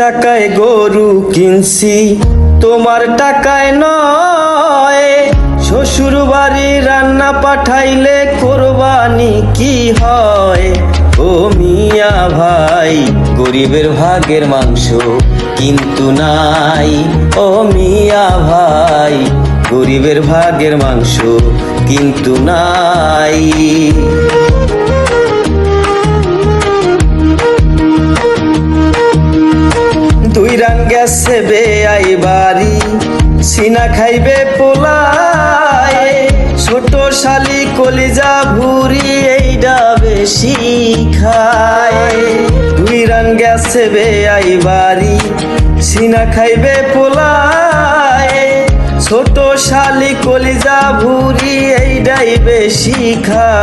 টাকায় গরু কিনছি, তোমার টাকায় নয়। শ্বশুর বাড়ি রান্না পাঠাইলে কোরবানি কি হয়? ও মিয়া ভাই, গরিবের ভাগের মাংস কিন্তু নাই। ও মিয়া ভাই, গরিবের ভাগের মাংস কিন্তু নাই। দুই রান গেছে বেআই বাড়ি, সিনা খাইবে পোলায়। ছোট শালি কলিজা ভুরি এইটা বেশি খায়। দুই রান গেছে বেআই বাড়ি, সিনা খাইবে পোলায়। ছোট শালি কলিজা ভুরি এইটাই বেশি খায়।